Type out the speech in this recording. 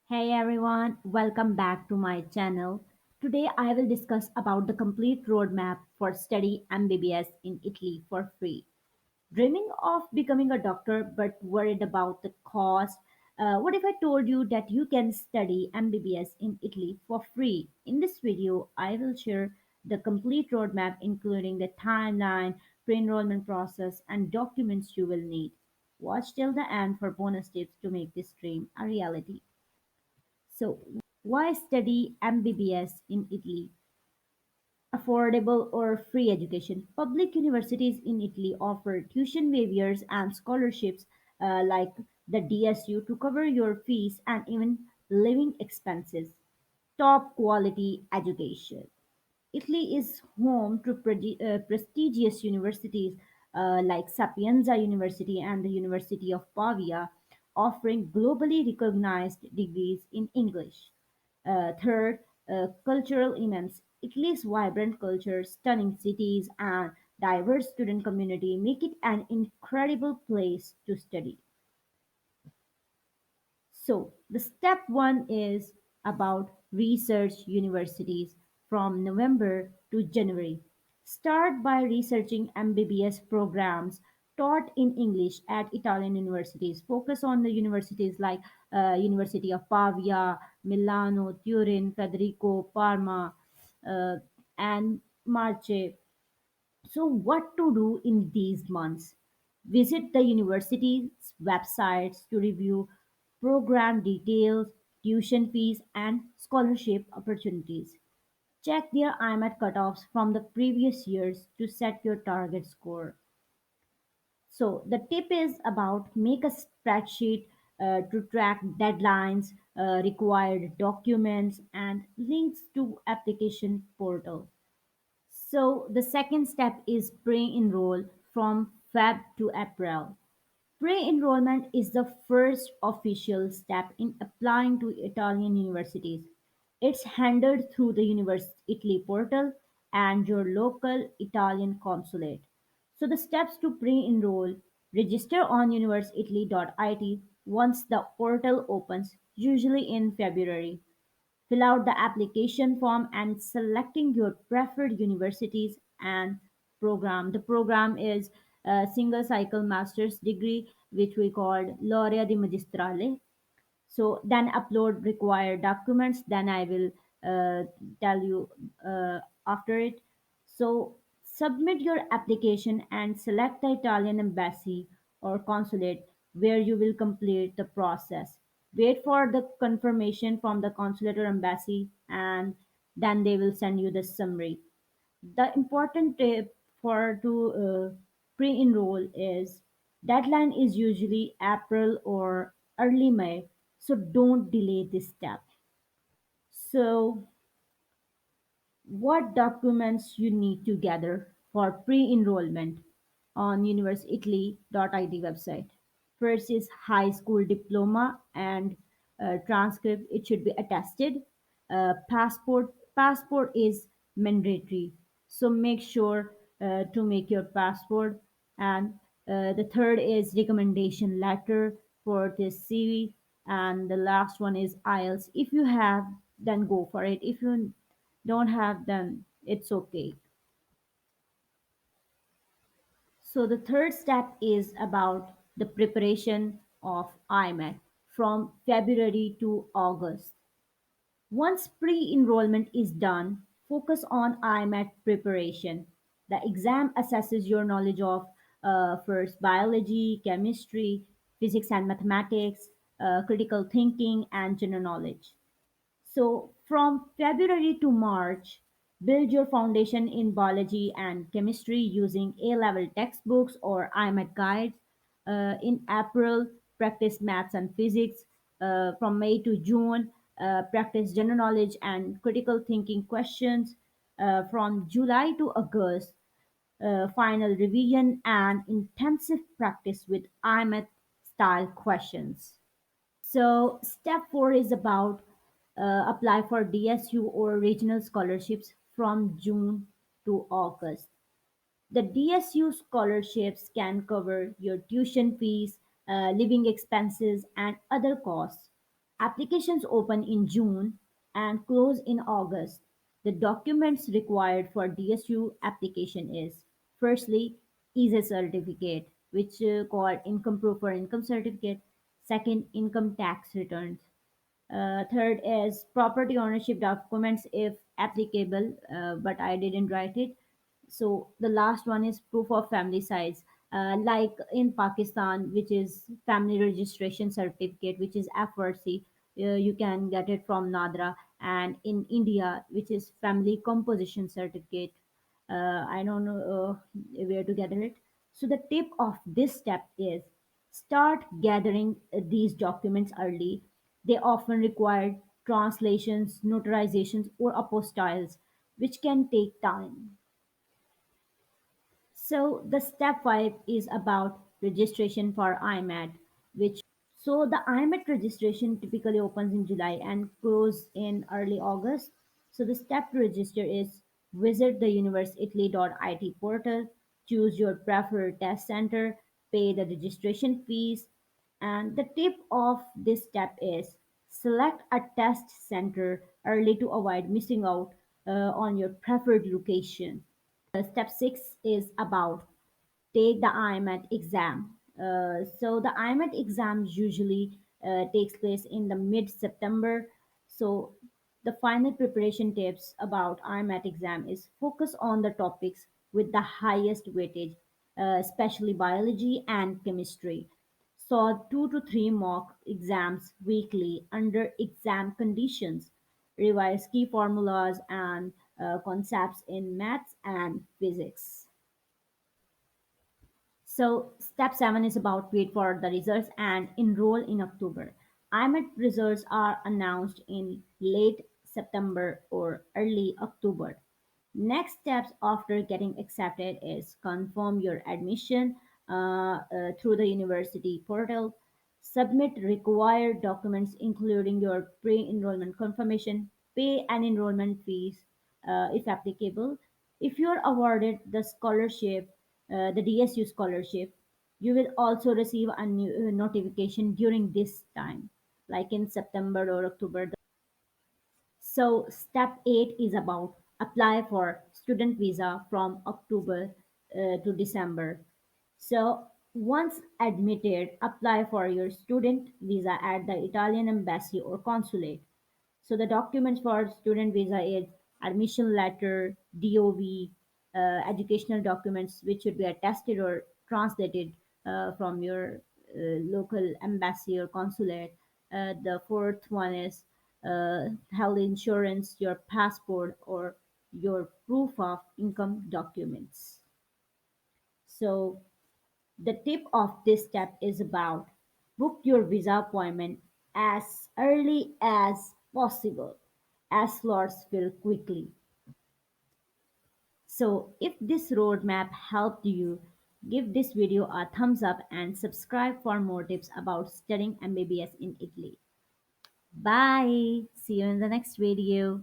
Hey everyone, welcome back to my channel. Today I will discuss about the complete roadmap for study MBBS in Italy for free. Dreaming of becoming a doctor but worried about the cost? What if I told you that you can study MBBS in Italy for free? In this video, I will share the complete roadmap including the timeline, pre-enrollment process and documents you will need. Watch till the end for bonus tips to make this dream a reality. So, why study MBBS in Italy? Affordable or free education. Public universities in Italy offer tuition waivers and scholarships like the DSU to cover your fees and even living expenses. Top quality education. Italy is home to prestigious universities like Sapienza University and the University of Pavia, offering globally recognized degrees in English. Third, cultural immense. Italy's vibrant culture, stunning cities, and diverse student community make it an incredible place to study. So, the step one is about research universities from November to January. Start by researching MBBS programs taught in English at Italian universities. Focus on the universities like University of Pavia, Milano, Turin, Federico, Parma, uh, and Marche. So, what to do in these months? Visit the university's websites to review program details, tuition fees, and scholarship opportunities. Check their IMAT cutoffs from the previous years to set your target score. So the tip is about make a spreadsheet to track deadlines, required documents, and links to application portal. So the second step is pre-enroll from Feb to April. Pre-enrollment is the first official step in applying to Italian universities. It's handled through the University Italy portal and your local Italian consulate. So the steps to pre-enroll: register on universeitaly.it once the portal opens, usually in February. Fill out the application form and selecting your preferred universities and program. The program is a single cycle master's degree, which we called Laurea di Magistrale. So then upload required documents. Then I will tell you after it. So submit your application and select the Italian embassy or consulate where you will complete the process. Wait for the confirmation from the consulate or embassy, and then they will send you the summary. The important tip for to pre-enroll is deadline is usually April or early May, so don't delay this step. So, what documents you need to gather for pre-enrollment on universeitaly.it website? First is high school diploma and transcript. It should be attested. Passport is mandatory, so make sure to make your passport. And the third is recommendation letter for this CV, and the last one is IELTS. If you have, then go for it. If you don't have, then it's okay. So the third step is about the preparation of IMAT from February to August. Once pre-enrollment is done, focus on IMAT preparation. The exam assesses your knowledge of first biology, chemistry, physics and mathematics, critical thinking, and general knowledge. So from February to March, build your foundation in biology and chemistry using A-level textbooks or IMAT guides. In April, practice maths and physics. From May to June, practice general knowledge and critical thinking questions. From July to August, final revision and intensive practice with IMAT style questions. So step four is about apply for DSU or regional scholarships from June to August. The DSU scholarships can cover your tuition fees, living expenses, and other costs. Applications open in June and close in August. The documents required for DSU application is firstly is a certificate, which called income proof or income certificate. Second, income tax returns. Third is property ownership documents if applicable, but I didn't write it. So the last one is proof of family size, like in Pakistan, which is family registration certificate, which is FRC. You can get it from Nadra, and in India, which is family composition certificate. I don't know where to gather it. So the tip of this step is start gathering these documents early. They often require translations, notarizations, or apostilles, which can take time. So the step 5 is about registration for IMAT, which so the IMAT registration typically opens in July and closes in early August. So the step to register is visit the university.it portal, choose your preferred test center, pay the registration fees, and the tip of this step is select a test center early to avoid missing out on your preferred location. Step 6 is about take the IMAT exam. So the IMAT exam usually takes place in the mid-September. So the final preparation tips about IMAT exam is focus on the topics with the highest weightage, especially biology and chemistry. So 2 to 3 mock exams weekly under exam conditions. Revise key formulas and concepts in maths and physics. So step 7 is about wait for the results and enroll in October. IMET results are announced in late September or early October. Next steps after getting accepted is confirm your admission through the university portal, submit required documents including your pre-enrollment confirmation, pay an enrollment fees if applicable. If you're awarded the scholarship, the DSU scholarship, you will also receive a new notification during this time, like in September or October. So step 8 is about apply for student visa from October to December. So once admitted, apply for your student visa at the Italian embassy or consulate. So the documents for student visa is admission letter, DOV, educational documents which should be attested or translated from your local embassy or consulate. The fourth one is health insurance, your passport, or your proof of income documents. So the tip of this step is about book your visa appointment as early as possible as slots fill quickly. So if this roadmap helped you, give this video a thumbs up and subscribe for more tips about studying MBBS in Italy. Bye. See you in the next video.